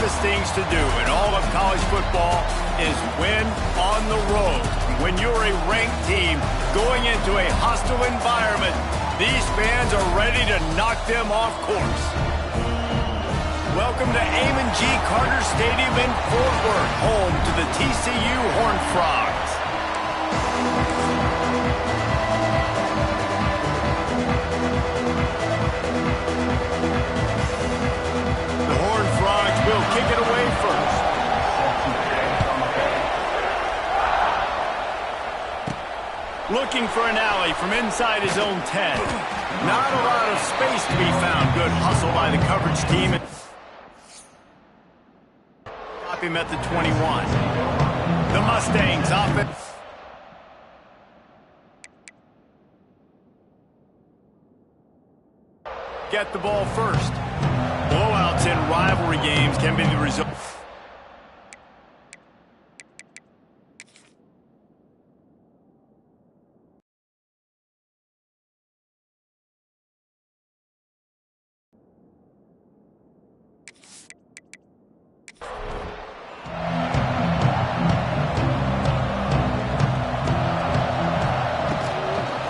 toughest things to do in all of college football is win on the road. When you're a ranked team going into a hostile environment, these fans are ready to knock them off course. Welcome to Amon G. Carter Stadium in Fort Worth, home to the TCU Horned Frogs. The Horned Frogs will kick it away first. Looking for an alley from inside his own 10. Not a lot of space to be found. Good hustle by the coverage team. Stop him at the 21. The Mustangs offense. Get the ball first. Blowouts in rivalry games can be the result.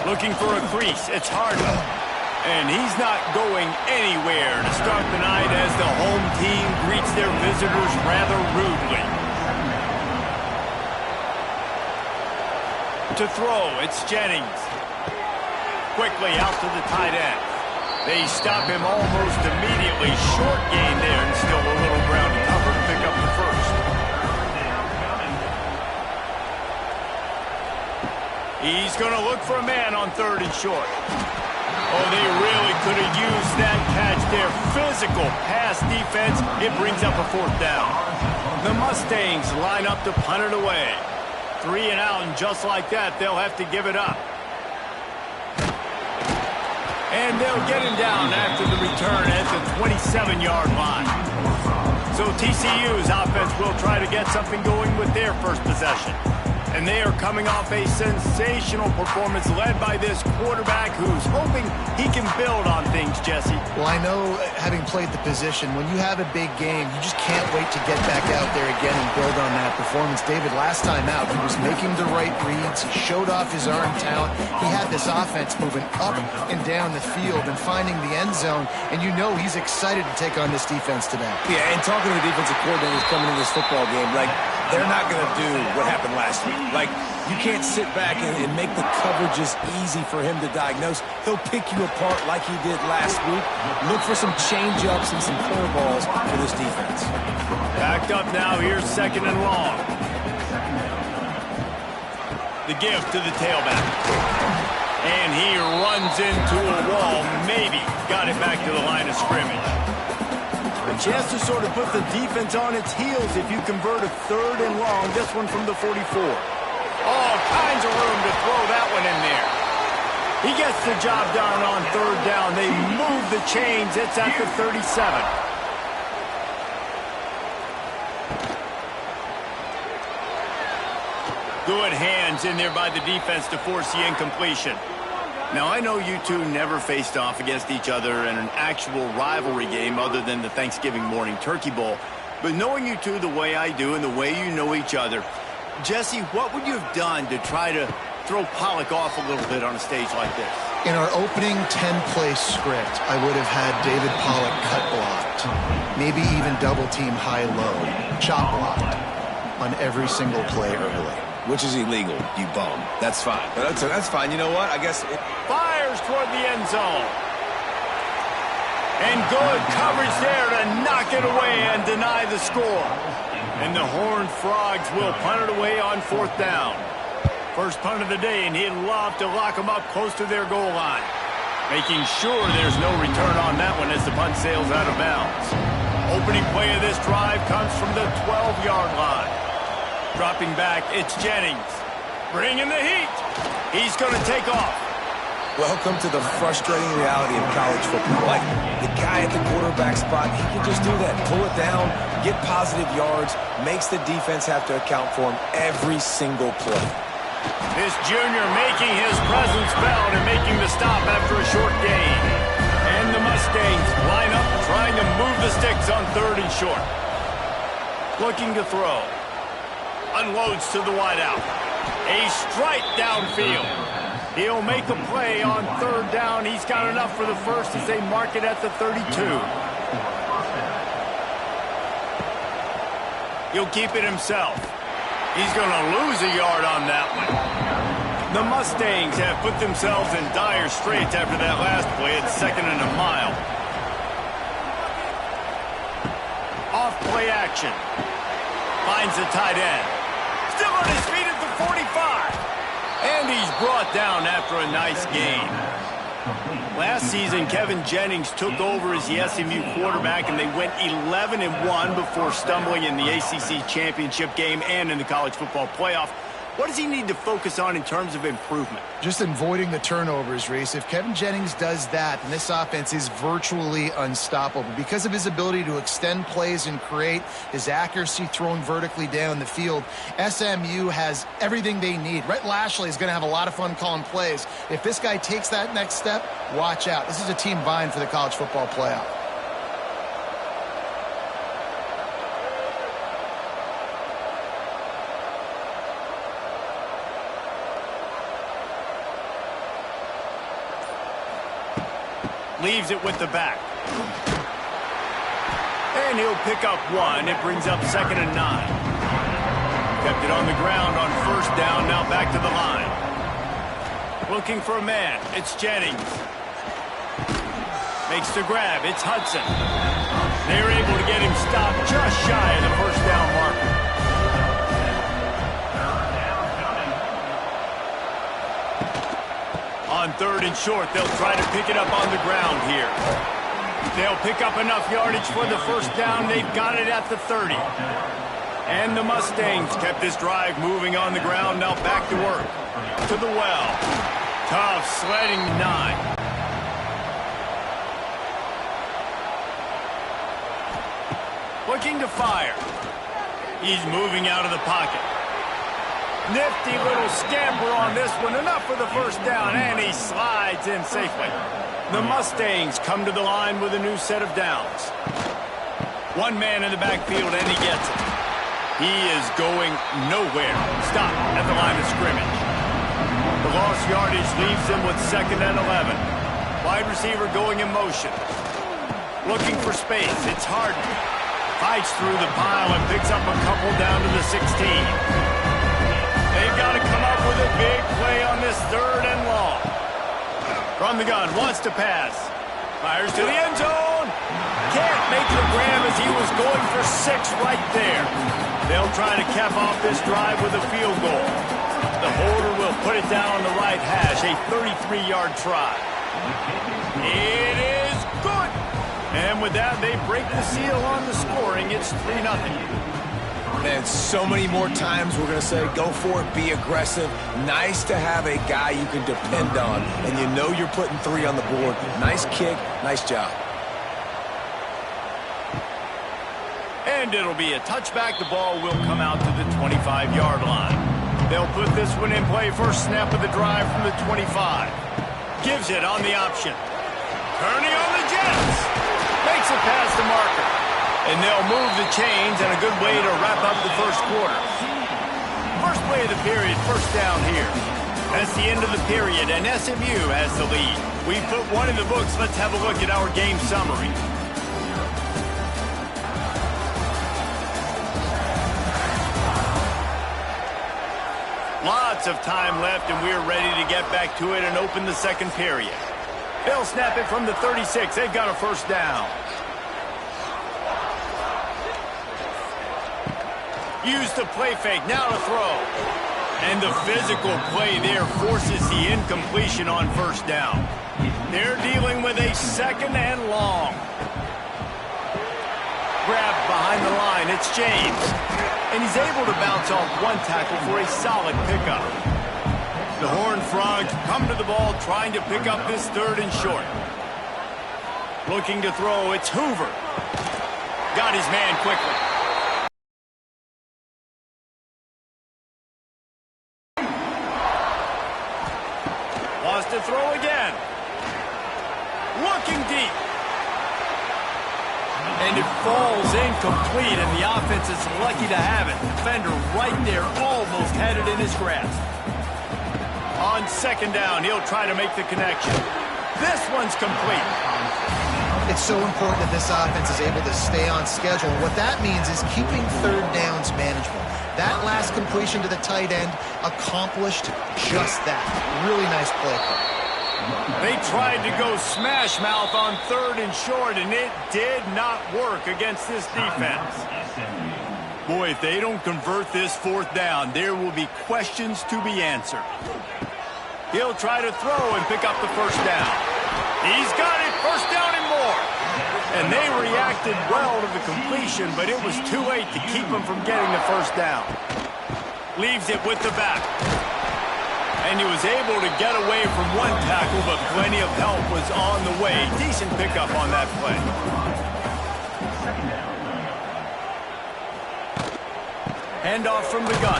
Looking for a crease. It's hard. And he's not going anywhere to start the night as the home team greets their visitors rather rudely. To throw, it's Jennings. Quickly out to the tight end. They stop him almost immediately. Short gain there and still a little ground to cover to pick up the first. He's going to look for a man on 3rd and short. Oh, they really could have used that catch there. Physical pass defense. It brings up a 4th down. The Mustangs line up to punt it away. 3 and out, and just like that, they'll have to give it up. And they'll get him down after the return at the 27-yard line. So TCU's offense will try to get something going with their first possession. And they are coming off a sensational performance led by this quarterback who's hoping he can build on things, Jesse. Well, I know, having played the position, when you have a big game, you just can't wait to get back out there again and build on that performance. David, last time out, he was making the right reads. He showed off his arm talent. He had this offense moving up and down the field and finding the end zone. And you know he's excited to take on this defense today. Yeah, and talking to the defensive coordinators coming into this football game, like, they're not going to do what happened last week. Like, you can't sit back and make the coverages easy for him to diagnose. He'll pick you apart like he did last week. Look for some change-ups and some curveballs for this defense. Backed up now. Here's 2nd and long. The give to the tailback. And he runs into a wall. Maybe got it back to the line of scrimmage. A chance to sort of put the defense on its heels if you convert a 3rd and long. This one from the 44. All kinds of room to throw that one in there. He gets the job done on 3rd down. They move the chains. It's at the 37. Good hands in there by the defense to force the incompletion. Now, I know you two never faced off against each other in an actual rivalry game other than the Thanksgiving morning Turkey Bowl. But knowing you two the way I do and the way you know each other, Jesse, what would you have done to try to throw Pollock off a little bit on a stage like this? In our opening 10-play script, I would have had David Pollock cut blocked, maybe even double-team high-low, chop blocked on every single play early. Which is illegal, you bum. That's fine. But that's fine. You know what? I guess fires toward the end zone. And good coverage there to knock it away and deny the score. And the Horned Frogs will punt it away on 4th down. First punt of the day, and he'd love to lock them up close to their goal line. Making sure there's no return on that one as the punt sails out of bounds. Opening play of this drive comes from the 12-yard line. Dropping back, it's Jennings. Bringing the heat. He's going to take off. Welcome to the frustrating reality of college football. Like, the guy at the quarterback spot, he can just do that. Pull it down, get positive yards, makes the defense have to account for him every single play. This junior making his presence felt and making the stop after a short gain. And the Mustangs line up trying to move the sticks on 3rd and short. Looking to throw. Unloads to the wideout. A strike downfield. He'll make a play on third down. He's got enough for the first as they mark it at the 32. He'll keep it himself. He's going to lose a yard on that one. The Mustangs have put themselves in dire straits after that last play. It's 2nd and a mile. Off play action. Finds the tight end. Still on his feet at the 45. And he's brought down after a nice gain. Last season, Kevin Jennings took over as the SMU quarterback, and they went 11-1 before stumbling in the ACC championship game and in the college football playoff. What does he need to focus on in terms of improvement? Just avoiding the turnovers, Reese. If Kevin Jennings does that, then this offense is virtually unstoppable. Because of his ability to extend plays and create, his accuracy throwing vertically down the field, SMU has everything they need. Rhett Lashley is going to have a lot of fun calling plays. If this guy takes that next step, watch out. This is a team vying for the college football playoff. Leaves it with the back. And he'll pick up one. It brings up 2nd and 9. Kept it on the ground on first down. Now back to the line. Looking for a man. It's Jennings. Makes the grab. It's Hudson. They're able to get him stopped just shy of the first down marker. On 3rd and short, they'll try to pick it up on the ground here. They'll pick up enough yardage for the first down. They've got it at the 30. And the Mustangs kept this drive moving on the ground. Now back to work. To the well. Tough sledding 9. Looking to fire. He's moving out of the pocket. Nifty little scamper on this one. Enough for the first down, and he slides in safely. The Mustangs come to the line with a new set of downs. One man in the backfield, and he gets it. He is going nowhere. Stop at the line of scrimmage. The lost yardage leaves them with 2nd and 11. Wide receiver going in motion. Looking for space. It's Harden. Fights through the pile and picks up a couple down to the 16. They've got to come up with a big play on this 3rd and long. From the gun, wants to pass. Fires to the end zone. Can't make the grab as he was going for 6 right there. They'll try to cap off this drive with a field goal. The holder will put it down on the right hash, a 33-yard try. It is good. And with that, they break the seal on the scoring. It's 3-0. Man, so many more times we're going to say, go for it, be aggressive. Nice to have a guy you can depend on, and you know you're putting 3 on the board. Nice kick, nice job. And it'll be a touchback. The ball will come out to the 25-yard line. They'll put this one in play. First snap of the drive from the 25. Gives it on the option. Turning on the Jets. Makes it past the marker. And they'll move the chains, and a good way to wrap up the first quarter. First play of the period, first down here. That's the end of the period, and SMU has the lead. We put one in the books. Let's have a look at our game summary. Lots of time left, and we're ready to get back to it and open the second period. They'll snap it from the 36. They've got a first down. Use the play fake, now to throw. And the physical play there forces the incompletion on first down. They're dealing with a 2nd and long. Grab behind the line, it's James. And he's able to bounce off one tackle for a solid pickup. The Horned Frogs come to the ball trying to pick up this 3rd and short. Looking to throw, it's Hoover. Got his man quickly. To throw again. Looking deep. And it falls incomplete, and the offense is lucky to have it. Defender right there, almost had it in his grasp. On second down, he'll try to make the connection. This one's complete. It's so important that this offense is able to stay on schedule. And what that means is keeping third downs manageable. That last completion to the tight end accomplished just that. Really nice play call. They tried to go smash mouth on third and short, and it did not work against this defense. Boy, if they don't convert this fourth down, there will be questions to be answered. He'll try to throw and pick up the first down. He's got it, first down and more. And they reacted well to the completion, but it was too late to keep him from getting the first down. Leaves it with the back. And he was able to get away from one tackle, but plenty of help was on the way. Decent pickup on that play. Handoff from the gun.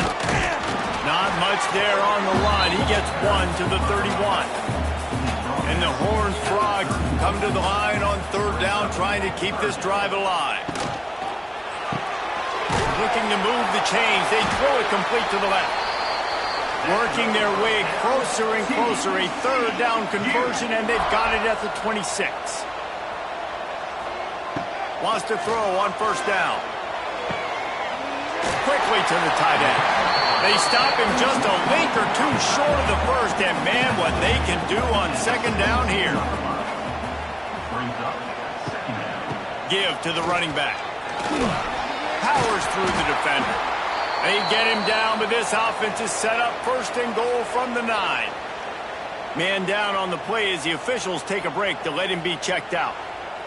Not much there on the line. He gets one to the 31. And the Horned Frogs come to the line on third down, trying to keep this drive alive. Looking to move the chains. They throw it complete to the left. Working their way closer and closer. A third down conversion, and they've got it at the 26. Wants to throw on first down. Quickly to the tight end. They stop him just a link or two short of the first, and man, what they can do on second down here. Give to the running back. Powers through the defender. They get him down, but this offense is set up first and goal from the 9. Man down on the play as the officials take a break to let him be checked out.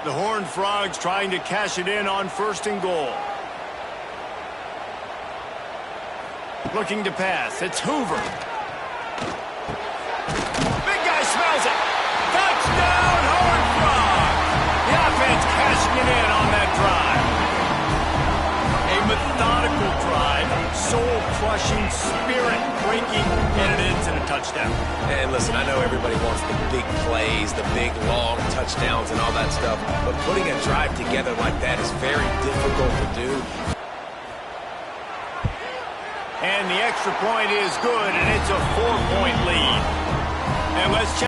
The Horned Frogs trying to cash it in on first and goal. Looking to pass. It's Hoover. Big guy smells it. Touchdown, Horned Frogs. The offense cashing it in on that drive. A methodical drive, soul-crushing, spirit-breaking, and it ends in a touchdown. And listen, I know everybody wants the big plays, the big, long touchdowns and all that stuff, but putting a drive together like that is very difficult to do. And the extra point is good, and it's a 4-point lead. And let's check.